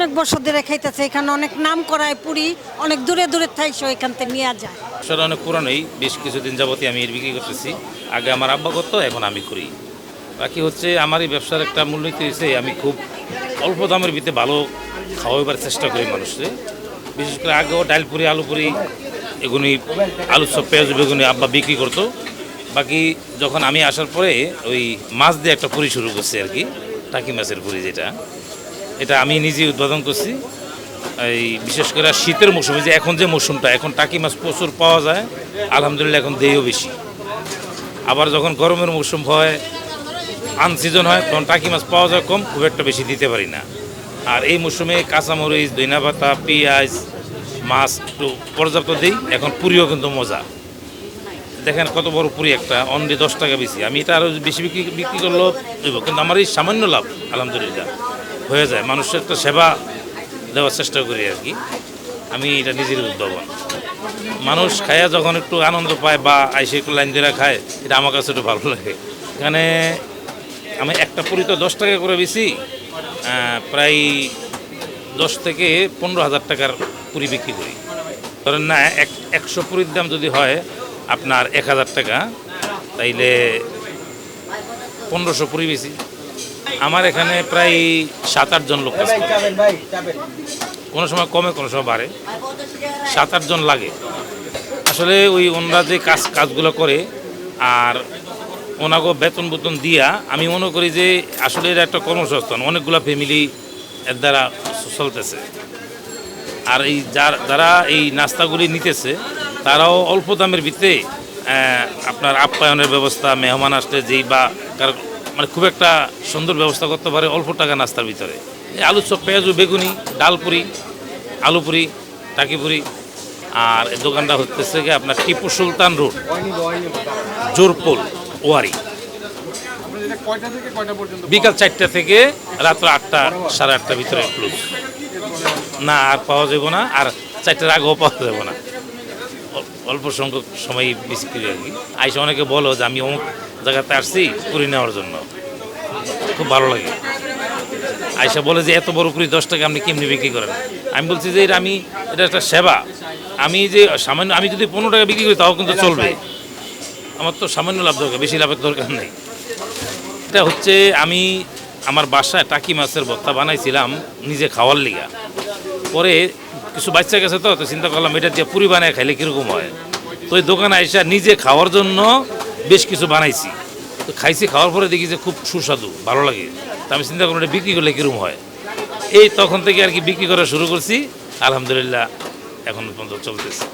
অনেক বছর ধরে খাইতেছে। এখানে অনেক নাম করায় পুরি, অনেক দূরে দূরে থাইসো এখান থেকে নিয়ে যায়। সেটা অনেক পুরানোই, বেশ কিছুদিন যাবতই আমি এর বিক্রি করতেছি। আগে আমার আব্বা করতো, এখন আমি করি। বাকি হচ্ছে আমার এই ব্যবসার একটা মূলনীতি হয়েছে, আমি খুব অল্প দামের ভিতরে ভালো খাওয়াবার চেষ্টা করি মানুষকে। বিশেষ করে আগেও ডাল পুরি, আলু পুরি, এগুলি আলু সব পেঁয়াজ বেগুনি আব্বা বিক্রি করতো। বাকি যখন আমি আসার পরে ওই মাছ দিয়ে একটা পুরি শুরু করছি আর কি, টাকি মাছের পুরি, যেটা এটা আমি নিজেই উৎপাদন করছি। এই বিশেষ করে শীতের মৌসুমে, যে এখন যে মৌসুমটা, এখন টাকি মাছ প্রচুর পাওয়া যায় আলহামদুলিল্লাহ, এখন দেয়ও বেশি। আবার যখন গরমের মৌসুম হয়, আনসিজন হয়, তখন টাকি মাছ পাওয়া যায় কম, খুব একটা বেশি দিতে পারি না। আর এই মৌসুমে কাঁচামরিচ, ধনিয়া পাতা, পেঁয়াজ, মাছ একটু পর্যাপ্ত দিই। এখন পুরিও কিন্তু মজা, দেখেন কত বড় পুরি একটা, অনলি 10 টাকা বেশি। আমি এটা আরও বেশি বিক্রি করলেও দেবো, কিন্তু আমার এই সামান্য লাভ আলহামদুলিল্লাহ হয়ে যায়। মানুষের একটা সেবা দেওয়ার চেষ্টা করি আর কি। আমি এটা নিজের উদ্ভাবন। মানুষ খায়া যখন একটু আনন্দ পায় বা আইসে একটু লাইন দিয়ে খায়, এটা আমার কাছে একটু ভালো লাগে। এখানে আমি একটা পুরি তো 10 টাকা করে বেশি, প্রায় 10 থেকে 15,000 টাকার পুরি বিক্রি করি। ধরেন না, 100 পুরির দাম যদি হয় আপনার 1,000 টাকা, তাইলে 1500 পুরি বেশি। আমার এখানে প্রায় 7-8 জন লোক কাজ করে। কোনো সময় কমে, কোনো সময় বাড়ে, 7-8 জন লাগে। আসলে ওই ওনারা যে কাজগুলো করে আর ওনাকে বেতন বেতন দিয়া, আমি মনে করি যে আসলে এটা একটা কর্মসংস্থান, অনেকগুলো ফ্যামিলি এর দ্বারা চলতেছে। আর এই যারা এই নাস্তাগুলি নিতেছে, তারাও অল্প দামের ভিতরে আপনার আপ্যায়নের ব্যবস্থা, মেহমান আসলে যেই বা কারণ মানে খুব একটা সুন্দর ব্যবস্থা করতে পারে অল্প টাকা নাস্তার ভিতরে। এই আলু চপ, পেঁয়াজু বেগুনি, ডাল পুরি, আলু পুরি, টাকি পুরি। আর এই দোকানটা হচ্ছে কি আপনার টিপু সুলতান রোড, জোরপোল, ওয়ারি। বিকাল 4টা থেকে রাত্র 8টা, 8:30 ভিতরে ক্লোজ। না আর পাওয়া যাবে না, আর 4টার আগেও পাওয়া যাবে না। অল্প সংখ্যক সময় বেশি করি আর কি। আইসা অনেকে বলো যে আমি অমুক জায়গাতে আসছি পুরি নেওয়ার জন্য, খুব ভালো লাগে। আইসা বলে যে এত বড় পুরি 10 টাকা আপনি কেমনি বিক্রি করেন? আমি বলছি যে এটা একটা সেবা। আমি যে সামান্য, আমি যদি 15 টাকা বিক্রি করি তাও কিন্তু চলবে। আমার তো সামান্য লাভ দরকার, বেশি লাভের দরকার নেই। এটা হচ্ছে আমি আমার বাসায় টাকি মাছের ভর্তা বানাইছিলাম নিজে খাওয়ার লিগা। পরে কিছু বাচ্চা গেছে, তো চিন্তা করলাম এটা দিয়ে পুরি বানায় খাইলে কীরকম হয়। তো ওই দোকানে আইসা নিজে খাওয়ার জন্য বেশ কিছু বানাইছি। তো খাইছি, খাওয়ার পরে দেখি যে খুব সুস্বাদু, ভালো লাগে। তো আমি চিন্তা করলাম এটা বিক্রি করলে কীরকম হয়। এই তখন থেকে আর কি বিক্রি করা শুরু করছি, আলহামদুলিল্লাহ এখন পর্যন্ত চলতেছে।